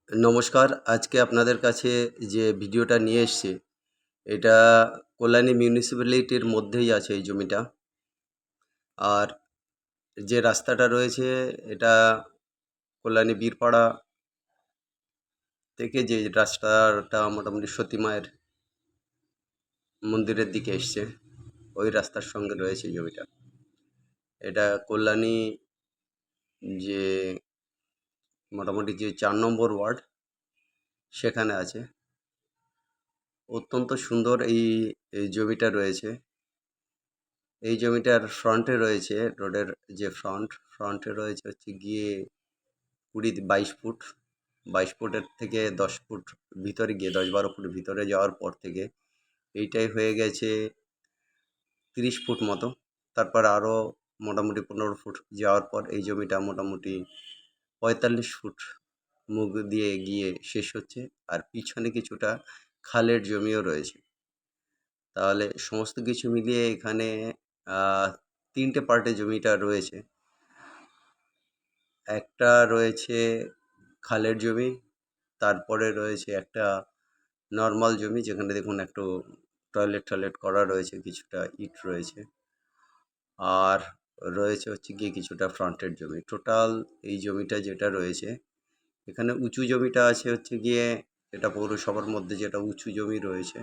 নমস্কার। আজকে আপনাদের কাছে যে ভিডিওটা নিয়ে এসছি, এটা কল্যাণী মিউনিসিপ্যালিটির মধ্যেই আছে এই জমিটা। আর যে রাস্তাটা রয়েছে এটা কল্যাণী বীরপাড়া থেকে যে রাস্তাটা মোটামুটি সতী মায়ের মন্দিরের দিকে এসছে, ওই রাস্তার সঙ্গে রয়েছে এই জমিটা। এটা কল্যাণী যে মোটামুটি যে 4 নম্বর ওয়ার্ড সেখানে আছে। অত্যন্ত সুন্দর এই জমিটা রয়েছে। এই জমিটার ফ্রন্টে রয়েছে রোডের যে ফ্রন্টে রয়েছে হচ্ছে গিয়ে 22 ফুট। 22 ফুটের থেকে 10 ফুট ভিতরে গিয়ে 10-12 ফুট ভিতরে যাওয়ার পর থেকে এইটাই হয়ে গেছে 30 ফুট মতো। তারপর আরও মোটামুটি 15 ফুট যাওয়ার পর এই জমিটা মোটামুটি 45 ফুট মুখ দিয়ে গিয়ে শেষ হচ্ছে। আর পিছনে কিছুটা খালের জমিও রয়েছে। তাহলে সমস্ত কিছু মিলিয়ে এখানে 3টে পার্টে জমিটা রয়েছে। একটা রয়েছে খালের জমি, তারপরে রয়েছে একটা নর্মাল জমি যেখানে দেখুন একটু টয়লেট করা রয়েছে, কিছুটা ইট রয়েছে, আর রয়েছে হচ্ছে গিয়ে কিছুটা ফ্রন্টের জমি। টোটাল এই জমিটা যেটা রয়েছে, এখানে উঁচু জমিটা আছে হচ্ছে গিয়ে, এটা পৌরসভার মধ্যে যেটা উঁচু জমি রয়েছে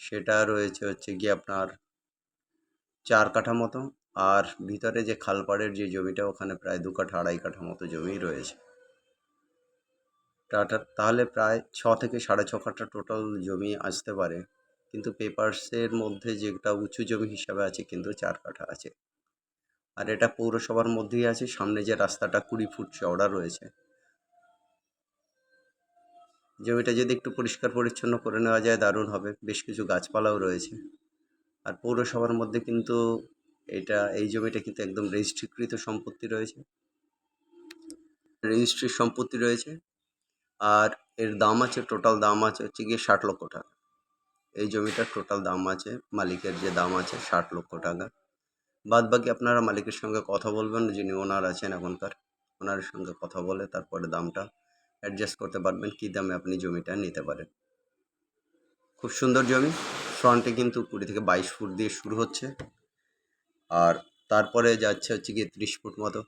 সেটা রয়েছে হচ্ছে গিয়ে আপনার 4 কাঠা মতো। আর ভিতরে যে খালপাড়ের যে জমিটা ওখানে প্রায় 2 কাঠা 2.5 কাঠা মতো জমি রয়েছে। তাহলে প্রায় 6 থেকে 6.5 কাঠা টোটাল জমি আসতে পারে, কিন্তু পেপারসের মধ্যে যেটা উঁচু জমি হিসাবে আছে কিন্তু 4 কাঠা আছে। আর এটা পৌরসভার মধ্যেই আছে। সামনে যে রাস্তাটা 20 ফুট চওড়া রয়েছে, জমিটা যদি একটু পরিষ্কার পরিচ্ছন্ন করে নেওয়া যায় দারুণ হবে। বেশ কিছু গাছপালাও রয়েছে। আর পৌরসভার মধ্যে কিন্তু এই জমিটা কিন্তু একদম রেজিস্ট্রিকৃত সম্পত্তি রয়েছে, রেজিস্ট্রির সম্পত্তি রয়েছে। আর এর দাম আছে, টোটাল দাম আছে হচ্ছে গিয়ে 60 লক্ষ টাকা। এই জমিটার টোটাল দাম আছে, মালিকের যে দাম আছে 60 লক্ষ টাকা। বাদ বাকি আপনারা মালিকের সঙ্গে কথা বলবেন, যিনি ওনার আছেন এখনকার, ওনার সঙ্গে কথা বলে তারপরে দামটা অ্যাডজাস্ট করতে পারবেন, কী দামে আপনি জমিটা নিতে পারেন। খুব সুন্দর জমি। ফ্রন্টে কিন্তু 20 থেকে 22 ফুট দিয়ে শুরু হচ্ছে, আর তারপরে যাচ্ছে হচ্ছে গিয়ে 30 ফুট মতো,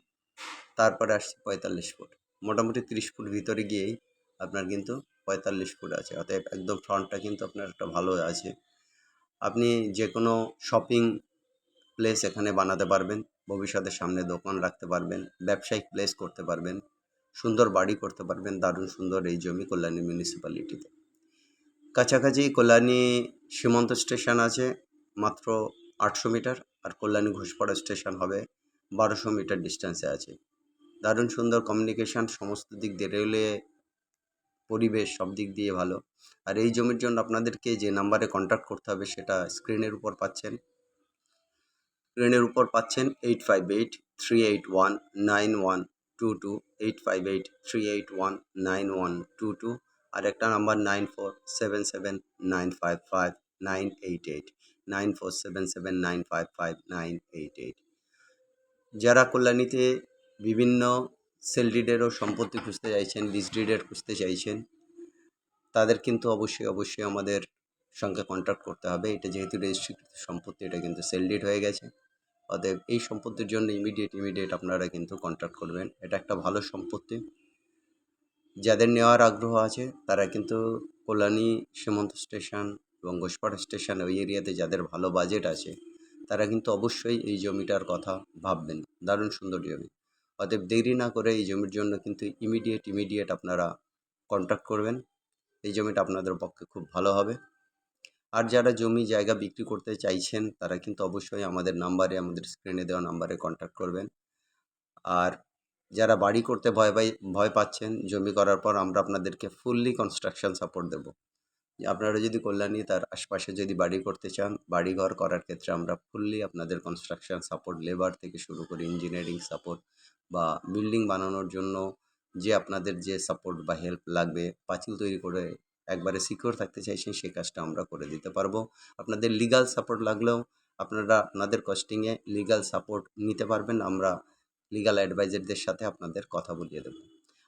তারপরে আসছে 45 ফুট। মোটামুটি 30 ফুট ভিতরে গিয়েই আপনার কিন্তু 45 ফুট আছে। অতএব একদম ফ্রন্টটা কিন্তু আপনার একটা ভালো আছে। আপনি যে কোনো শপিং প্লেস এখানে বানাতে পারবেন, ভবিষ্যতে সামনে দোকান রাখতে পারবেন, ব্যবসায়িক প্লেস করতে পারবেন, সুন্দর বাড়ি করতে পারবেন। দারুণ সুন্দর এই জমি কল্যাণী মিউনিসিপ্যালিটিতে। কাছাকাছি কল্যাণী সীমান্ত স্টেশন আছে মাত্র 800 মিটার, আর কল্যাণী ঘোষপাড়া স্টেশন হবে 1200 মিটার ডিস্টেন্সে আছে। দারুণ সুন্দর কমিউনিকেশান, সমস্ত দিক দিয়ে, রেলওয়ে, পরিবেশ, সব দিক দিয়ে ভালো। আর এই জমির জন্য আপনাদেরকে যে নাম্বারে কন্ট্যাক্ট করতে হবে সেটা স্ক্রিনের উপর পাচ্ছেন। 858-381-9122, 858-381-9122। আর একটা নাম্বার 9477955988, 9477955988। যারা কল্যাণীতে বিভিন্ন সেল ডিডেরও সম্পত্তি খুঁজতে চাইছেন, লিজ ডিডের খুঁজতে চাইছেন, তাদের কিন্তু অবশ্যই আমাদের সঙ্গে কন্ট্যাক্ট করতে হবে। এটা যেহেতু রেজিস্ট্রিকৃত সম্পত্তি, এটা কিন্তু সেল ডিড হয়ে গেছে। অতএব এই সম্পত্তির জন্য ইমিডিয়েট আপনারা কিন্তু কন্ট্যাক্ট করবেন। এটা একটা ভালো সম্পত্তি। যাদের নেওয়ার আগ্রহ আছে তারা কিন্তু কল্যাণী সীমান্ত স্টেশন এবং ঘোষপাড়া স্টেশন, ওই এরিয়াতে যাদের ভালো বাজেট আছে তারা কিন্তু অবশ্যই এই জমিটার কথা ভাববেন। দারুণ সুন্দর জমি। অতএব দেরি না করে এই জমির জন্য কিন্তু ইমিডিয়েট আপনারা কন্ট্যাক্ট করবেন। এই জমিটা আপনাদের পক্ষে খুব ভালো হবে। আর যারা জমি জায়গা বিক্রি করতে চাইছেন তারা কিন্তু অবশ্যই আমাদের স্ক্রিনে দেওয়া নাম্বারে কন্ট্যাক্ট করবেন। আর যারা বাড়ি করতে ভয় পাচ্ছেন জমি করার পর, আমরা আপনাদেরকে ফুললি কনস্ট্রাকশন সাপোর্ট দেব। আপনারা যদি কল্যাণী তার আশপাশে যদি বাড়ি করতে চান, বাড়িঘর করার ক্ষেত্রে আমরা ফুললি আপনাদের কনস্ট্রাকশন সাপোর্ট, লেবার থেকে শুরু করে ইঞ্জিনিয়ারিং সাপোর্ট বা বিল্ডিং বানানোর জন্য যে আপনাদের যে সাপোর্ট বা হেল্প লাগবে, পাঁচিল তৈরি করে একবারে সিকিউর থাকতে চাইছেন, সেই কাজটা আমরা করে দিতে পারবো। আপনাদের লিগাল সাপোর্ট লাগলেও আপনারা আপনাদের কস্টিংয়ে লিগাল সাপোর্ট নিতে পারবেন। আমরা লিগাল অ্যাডভাইজারদের সাথে আপনাদের কথা বলিয়ে দেব।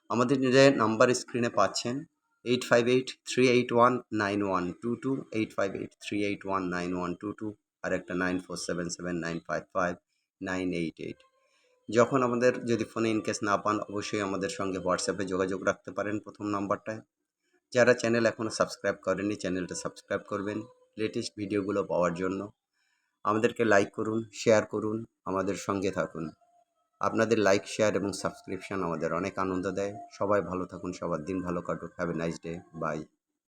আমাদের যে নাম্বার স্ক্রিনে পাচ্ছেন 8583819122, 8583819122, আর একটা 9477955988। যখন আমাদের যদি ফোনে ইনকেস না পান, অবশ্যই আমাদের সঙ্গে হোয়াটসঅ্যাপে যোগাযোগ রাখতে পারেন প্রথম নাম্বারটায়। যারা চ্যানেল এখনও সাবস্ক্রাইব করেননি, চ্যানেলটা সাবস্ক্রাইব করবেন লেটেস্ট ভিডিওগুলো পাওয়ার জন্য। আমাদেরকে লাইক করুন, শেয়ার করুন, আমাদের সঙ্গে থাকুন। আপনাদের লাইক, শেয়ার এবং সাবস্ক্রিপশন আমাদের অনেক আনন্দ দেয়। সবাই ভালো থাকুন, সবার দিন ভালো কাটুক। Have a nice day. By.